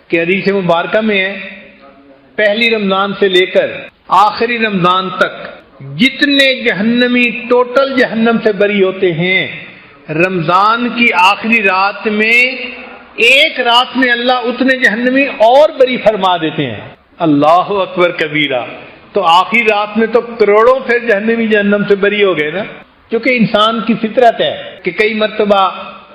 کہ حدیث مبارکہ میں ہے پہلی رمضان سے لے کر آخری رمضان تک جتنے جہنمی ٹوٹل جہنم سے بری ہوتے ہیں، رمضان کی آخری رات میں ایک رات میں اللہ اتنے جہنمی اور بری فرما دیتے ہیں۔ اللہ اکبر کبیرہ۔ تو آخری رات میں تو کروڑوں پھر جہنمی جہنم سے بری ہو گئے نا، کیونکہ انسان کی فطرت ہے کہ کئی مرتبہ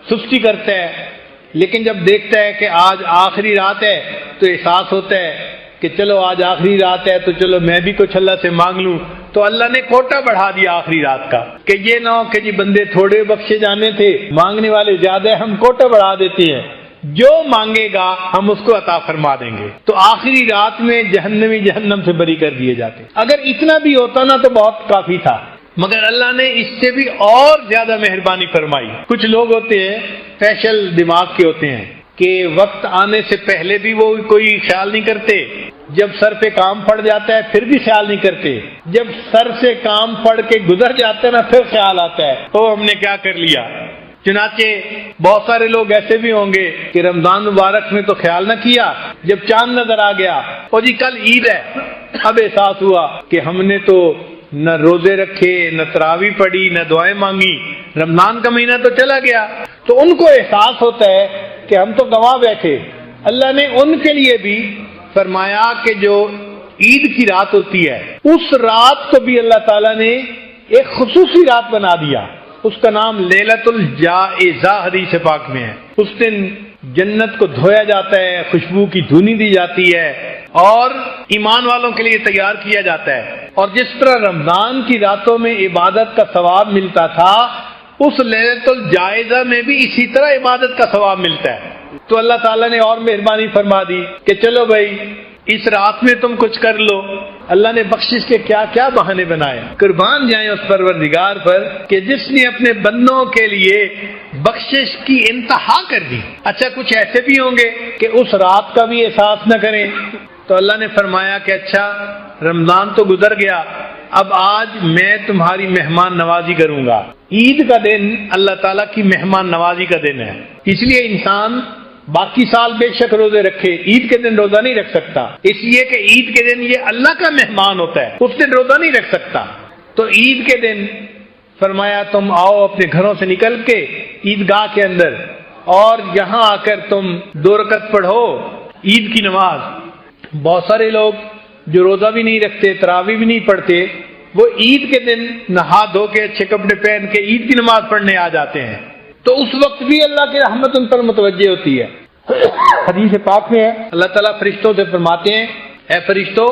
سستی کرتا ہے، لیکن جب دیکھتا ہے کہ آج آخری رات ہے تو احساس ہوتا ہے کہ چلو آج آخری رات ہے تو چلو میں بھی کچھ اللہ سے مانگ لوں، تو اللہ نے کوٹا بڑھا دیا آخری رات کا کہ یہ نہ ہو کہ جی بندے تھوڑے بخشے جانے تھے، مانگنے والے زیادہ ہیں، ہم کوٹا بڑھا دیتے ہیں، جو مانگے گا ہم اس کو عطا فرما دیں گے۔ تو آخری رات میں جہنمی جہنم سے بری کر دیے جاتے۔ اگر اتنا بھی ہوتا نا تو بہت کافی تھا، مگر اللہ نے اس سے بھی اور زیادہ مہربانی فرمائی۔ کچھ لوگ ہوتے ہیں فیشل دماغ کے ہوتے ہیں کہ وقت آنے سے پہلے بھی وہ کوئی خیال نہیں کرتے، جب سر پہ کام پڑ جاتا ہے پھر بھی خیال نہیں کرتے، جب سر سے کام پڑ کے گزر جاتا ہے نا پھر خیال آتا ہے او ہم نے کیا کر لیا۔ چنانچہ بہت سارے لوگ ایسے بھی ہوں گے کہ رمضان مبارک میں تو خیال نہ کیا، جب چاند نظر آ گیا اور جی کل عید ہے، اب احساس ہوا کہ ہم نے تو نہ روزے رکھے، نہ تراویح پڑھی، نہ دعائیں مانگی، رمضان کا مہینہ تو چلا گیا۔ تو ان کو احساس ہوتا ہے کہ ہم تو گنوا بیٹھے۔ اللہ نے ان کے لیے بھی فرمایا کہ جو عید کی رات ہوتی ہے اس رات کو بھی اللہ تعالیٰ نے ایک خصوصی رات بنا دیا، اس کا نام لیلۃ الجائزہ حدیث پاک میں ہے۔ اس دن جنت کو دھویا جاتا ہے، خوشبو کی دھونی دی جاتی ہے اور ایمان والوں کے لیے تیار کیا جاتا ہے۔ اور جس طرح رمضان کی راتوں میں عبادت کا ثواب ملتا تھا، اس لیلۃ الجائزہ میں بھی اسی طرح عبادت کا ثواب ملتا ہے۔ تو اللہ تعالیٰ نے اور مہربانی فرما دی کہ چلو بھائی اس رات میں تم کچھ کر لو۔ اللہ نے بخشش کے کیا کیا بہانے بنائے۔ قربان جائیں اس پروردگار پر کہ جس نے اپنے بندوں کے لیے بخشش کی انتہا کر دی۔ اچھا کچھ ایسے بھی ہوں گے کہ اس رات کا بھی احساس نہ کریں، تو اللہ نے فرمایا کہ اچھا رمضان تو گزر گیا، اب آج میں تمہاری مہمان نوازی کروں گا۔ عید کا دن اللہ تعالیٰ کی مہمان نوازی کا دن ہے، اس لیے انسان باقی سال بے شک روزے رکھے، عید کے دن روزہ نہیں رکھ سکتا، اس لیے کہ عید کے دن یہ اللہ کا مہمان ہوتا ہے، اس دن روزہ نہیں رکھ سکتا۔ تو عید کے دن فرمایا تم آؤ اپنے گھروں سے نکل کے عیدگاہ کے اندر اور یہاں آ کر تم 2 رکعت پڑھو عید کی نماز۔ بہت سارے لوگ جو روزہ بھی نہیں رکھتے، تراویح بھی نہیں پڑھتے، وہ عید کے دن نہا دھو کے اچھے کپڑے پہن کے عید کی نماز پڑھنے آ جاتے ہیں، تو اس وقت بھی اللہ کی رحمت ان پر متوجہ ہوتی ہے۔ حدیث پاک میں ہے اللہ تعالیٰ فرشتوں سے فرماتے ہیں اے فرشتوں،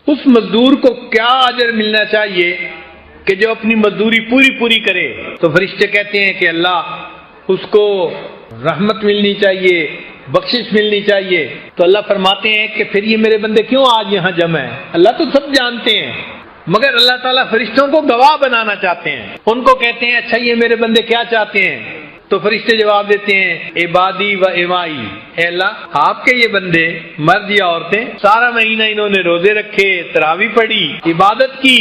اس مزدور کو کیا اجر ملنا چاہیے کہ جو اپنی مزدوری پوری کرے؟ تو فرشتے کہتے ہیں کہ اللہ اس کو رحمت ملنی چاہیے، بخشش ملنی چاہیے۔ تو اللہ فرماتے ہیں کہ پھر یہ میرے بندے کیوں آج یہاں جمع ہیں؟ اللہ تو سب جانتے ہیں، مگر اللہ تعالیٰ فرشتوں کو گواہ بنانا چاہتے ہیں۔ ان کو کہتے ہیں اچھا یہ میرے بندے کیا چاہتے ہیں؟ تو فرشتے جواب دیتے ہیں عبادی و امائی، اے اللہ آپ کے یہ بندے مرد یا عورتیں سارا مہینہ انہوں نے روزے رکھے، تراویح پڑھی، عبادت کی،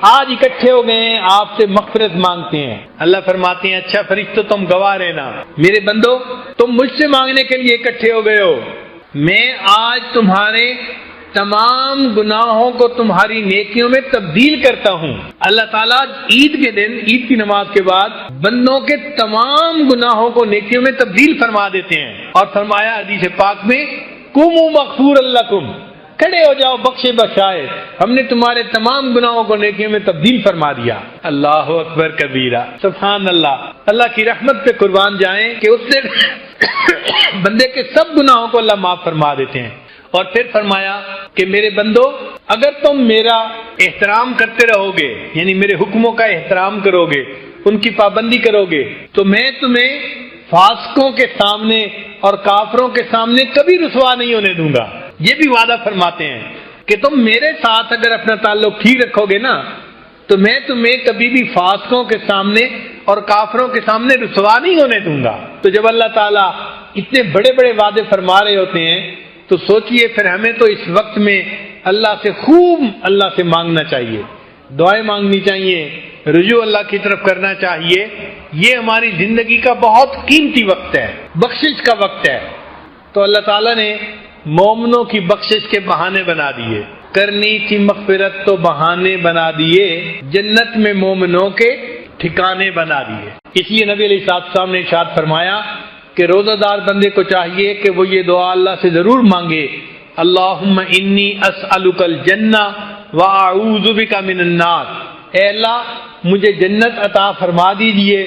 آج اکٹھے ہو گئے ہیں آپ سے مغفرت مانگتے ہیں۔ اللہ فرماتے ہیں اچھا فرشتوں تم گواہ رہنا، میرے بندو تم مجھ سے مانگنے کے لیے اکٹھے ہو گئے ہو، میں آج تمہارے تمام گناہوں کو تمہاری نیکیوں میں تبدیل کرتا ہوں۔ اللہ تعالیٰ عید کے دن، عید کی نماز کے بعد بندوں کے تمام گناہوں کو نیکیوں میں تبدیل فرما دیتے ہیں، اور فرمایا حدیث پاک میں قوموا مغفورا لکم، کھڑے ہو جاؤ بخشے بخشائے، ہم نے تمہارے تمام گناہوں کو نیکیوں میں تبدیل فرما دیا۔ اللہ اکبر کبیرہ، سبحان اللہ۔ اللہ کی رحمت پہ قربان جائیں کہ اس سے بندے کے سب گناہوں کو اللہ معاف فرما دیتے ہیں۔ اور پھر فرمایا کہ میرے بندو اگر تم میرا احترام کرتے رہو گے، یعنی میرے حکموں کا احترام کرو گے، ان کی پابندی کرو گے، تو میں تمہیں فاسقوں کے سامنے اور کافروں کے سامنے کبھی رسوا نہیں ہونے دوں گا۔ یہ بھی وعدہ فرماتے ہیں کہ تم میرے ساتھ اگر اپنا تعلق ٹھیک رکھو گے نا تو میں تمہیں کبھی بھی فاسقوں کے سامنے اور کافروں کے سامنے رسوا نہیں ہونے دوں گا۔ تو جب اللہ تعالیٰ اتنے بڑے بڑے وعدے فرما رہے ہوتے ہیں تو سوچئے پھر ہمیں تو اس وقت میں اللہ سے خوب اللہ سے مانگنا چاہیے، دعائیں مانگنی چاہیے، رجوع اللہ کی طرف کرنا چاہیے۔ یہ ہماری زندگی کا بہت قیمتی وقت ہے، بخشش کا وقت ہے۔ تو اللہ تعالیٰ نے مومنوں کی بخشش کے بہانے بنا دیے، کرنی تھی مغفرت تو بہانے بنا دیے، جنت میں مومنوں کے ٹھکانے بنا دیے۔ اس لیے نبی علیہ السلام نے ارشاد فرمایا کہ روزہ دار بندے کو چاہیے کہ وہ یہ دعا اللہ سے ضرور مانگے، اللہم انی اسألک الجنہ واعوذ بک من النار، اے اللہ مجھے جنت عطا فرما دیجئے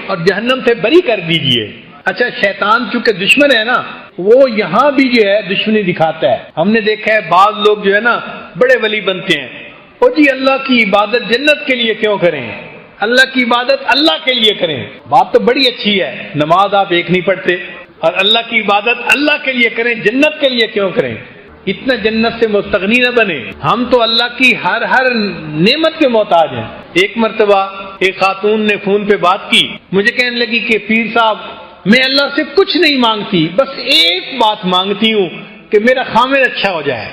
اور جہنم سے بری کر دیجئے۔ اچھا، شیطان چونکہ دشمن ہے نا، وہ یہاں بھی جو ہے دشمنی دکھاتا ہے۔ ہم نے دیکھا ہے بعض لوگ جو ہے نا بڑے ولی بنتے ہیں، او جی اللہ کی عبادت جنت کے لیے کیوں کریں، اللہ کی عبادت اللہ کے لیے کریں۔ بات تو بڑی اچھی ہے، نماز آپ ایک نہیں پڑھتے اور اللہ کی عبادت اللہ کے لیے کریں، جنت کے لیے کیوں کریں؟ اتنا جنت سے مستغنی نہ بنے، ہم تو اللہ کی ہر نعمت کے محتاج ہیں۔ ایک مرتبہ ایک خاتون نے فون پہ بات کی، مجھے کہنے لگی کہ پیر صاحب میں اللہ سے کچھ نہیں مانگتی، بس ایک بات مانگتی ہوں کہ میرا خامد اچھا ہو جائے،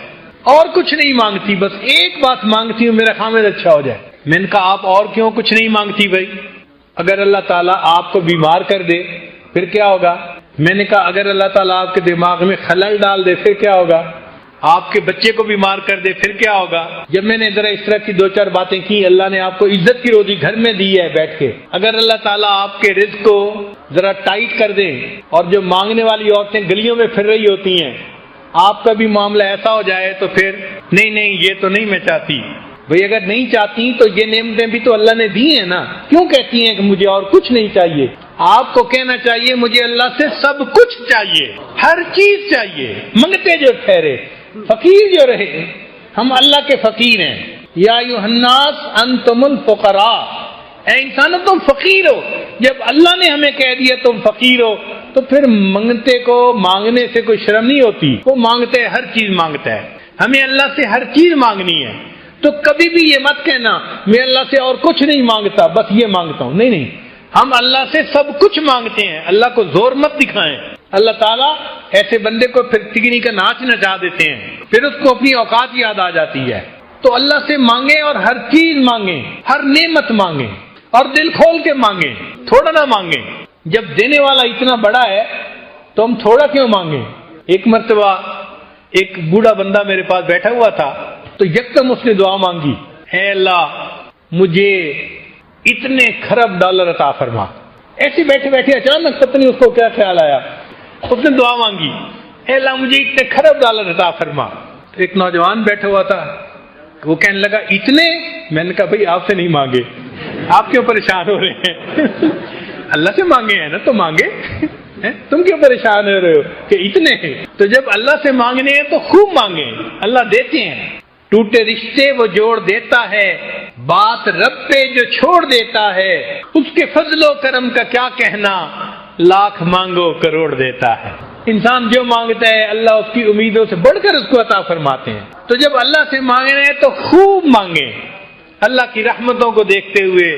اور کچھ نہیں مانگتی، بس ایک بات مانگتی ہوں میرا خامد اچھا ہو جائے۔ میں نے کہا آپ اور کیوں کچھ نہیں مانگتی بھائی؟ اگر اللہ تعالیٰ آپ کو بیمار کر دے پھر کیا ہوگا؟ میں نے کہا اگر اللہ تعالیٰ آپ کے دماغ میں خلل ڈال دے پھر کیا ہوگا؟ آپ کے بچے کو بیمار کر دے پھر کیا ہوگا؟ جب میں نے ذرا اس طرح کی دو چار باتیں کی، اللہ نے آپ کو عزت کی روزی گھر میں دی ہے بیٹھ کے، اگر اللہ تعالیٰ آپ کے رزق کو ذرا ٹائٹ کر دے اور جو مانگنے والی عورتیں گلیوں میں پھر رہی ہوتی ہیں آپ کا بھی معاملہ ایسا ہو جائے تو پھر نہیں یہ تو نہیں میں چاہتی۔ بھئی اگر نہیں چاہتی تو یہ نعمتیں بھی تو اللہ نے دی ہیں نا، کیوں کہتی ہیں کہ مجھے اور کچھ نہیں چاہیے؟ آپ کو کہنا چاہیے مجھے اللہ سے سب کچھ چاہیے، ہر چیز چاہیے، منگتے جو ٹھہرے، فقیر جو رہے۔ ہم اللہ کے فقیر ہیں۔ یا ایھا الناس انتم الفقراء، اے انسانوں تم فقیر ہو۔ جب اللہ نے ہمیں کہہ دیا تم فقیر ہو تو پھر منگتے کو مانگنے سے کوئی شرم نہیں ہوتی، وہ مانگتا ہے، ہر چیز مانگتا ہے۔ ہمیں اللہ سے ہر چیز مانگنی ہے، تو کبھی بھی یہ مت کہنا میں اللہ سے اور کچھ نہیں مانگتا، بس یہ مانگتا ہوں۔ نہیں، ہم اللہ سے سب کچھ مانگتے ہیں، اللہ کو زور مت دکھائیں۔ اللہ تعالیٰ ایسے بندے کو پھر تگنی کا ناچ نچا دیتے ہیں، پھر اس کو اپنی اوقات یاد آ جاتی ہے۔ تو اللہ سے مانگیں اور ہر چیز مانگیں، ہر نعمت مانگیں اور دل کھول کے مانگیں، تھوڑا نہ مانگیں۔ جب دینے والا اتنا بڑا ہے تو ہم تھوڑا کیوں مانگیں؟ ایک مرتبہ ایک بوڑھا بندہ میرے پاس بیٹھا ہوا تھا تو یکدم اس نے دعا مانگی، اے اللہ مجھے اتنے خرب ڈالر عطا فرما۔ ایسے بیٹھے بیٹھے اچانک پتہ نہیں اس کو کیا خیال آیا، اس نے دعا مانگی، اے اللہ مجھے اتنے خرب ڈالر عطا فرما۔ ایک نوجوان بیٹھا ہوا تھا، وہ کہنے لگا اتنے؟ میں نے کہا بھئی آپ سے نہیں مانگے، آپ کیوں پریشان ہو رہے ہیں؟ اللہ سے مانگے ہیں نا تو مانگے، تم کیوں پریشان ہو رہے ہو کہ اتنے ہیں؟ تو جب اللہ سے مانگنے ہیں تو خوب مانگیں، اللہ دیتے ہیں۔ ٹوٹے رشتے وہ جوڑ دیتا ہے، بات رب پہ جو چھوڑ دیتا ہے، اس کے فضل و کرم کا کیا کہنا، لاکھ مانگو کروڑ دیتا ہے۔ انسان جو مانگتا ہے اللہ اس کی امیدوں سے بڑھ کر اس کو عطا فرماتے ہیں۔ تو جب اللہ سے مانگنا ہے تو خوب مانگیں، اللہ کی رحمتوں کو دیکھتے ہوئے،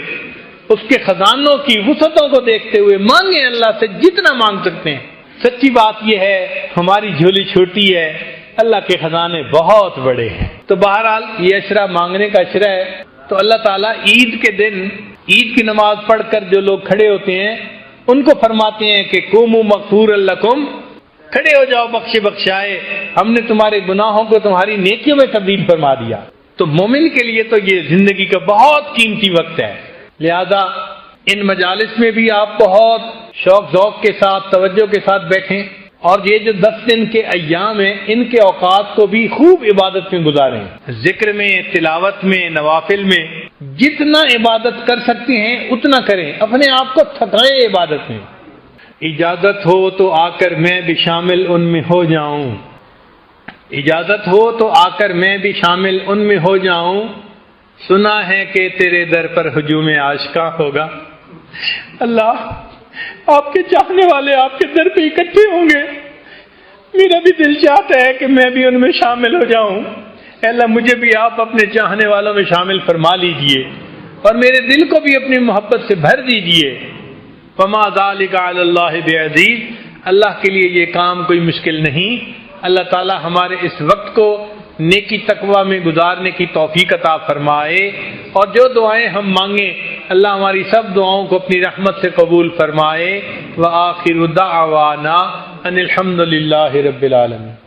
اس کے خزانوں کی وسعتوں کو دیکھتے ہوئے مانگیں، اللہ سے جتنا مانگ سکتے ہیں۔ سچی بات یہ ہے ہماری جھولی چھوٹی ہے، اللہ کے خزانے بہت بڑے ہیں۔ تو بہرحال یہ اشرا مانگنے کا اشرا ہے۔ تو اللہ تعالیٰ عید کے دن عید کی نماز پڑھ کر جو لوگ کھڑے ہوتے ہیں ان کو فرماتے ہیں کہ قوموا مغفورا لکم، کھڑے ہو جاؤ بخشے بخشائے، ہم نے تمہارے گناہوں کو تمہاری نیکیوں میں تبدیل فرما دیا۔ تو مومن کے لیے تو یہ زندگی کا بہت قیمتی وقت ہے، لہذا ان مجالس میں بھی آپ بہت شوق ذوق کے ساتھ توجہ کے ساتھ بیٹھیں، اور یہ جو 10 دن کے ایام ہیں ان کے اوقات کو بھی خوب عبادت میں گزاریں، ذکر میں، تلاوت میں، نوافل میں، جتنا عبادت کر سکتے ہیں اتنا کریں، اپنے آپ کو تھکائیں عبادت میں۔ اجازت ہو تو آ کر میں بھی شامل ان میں ہو جاؤں، اجازت ہو تو آ کر میں بھی شامل ان میں ہو جاؤں، سنا ہے کہ تیرے در پر ہجوم عاشقاں ہوگا۔ اللہ آپ کے چاہنے والے آپ کے در پہ اکٹھے ہوں گے، میرا بھی دل چاہتا ہے کہ میں بھی ان میں شامل ہو جاؤں۔ اے اللہ مجھے بھی آپ اپنے چاہنے والوں میں شامل فرما لیجئے اور میرے دل کو بھی اپنی محبت سے بھر دیجئے۔ فما ذلک علی اللہ بعزیز، اللہ کے لیے یہ کام کوئی مشکل نہیں۔ اللہ تعالی ہمارے اس وقت کو نیکی تقوی میں گزارنے کی توفیق عطا فرمائے، اور جو دعائیں ہم مانگیں اللہ ہماری سب دعاؤں کو اپنی رحمت سے قبول فرمائے۔ وآخر دعوانا ان الحمد للہ رب العالمین.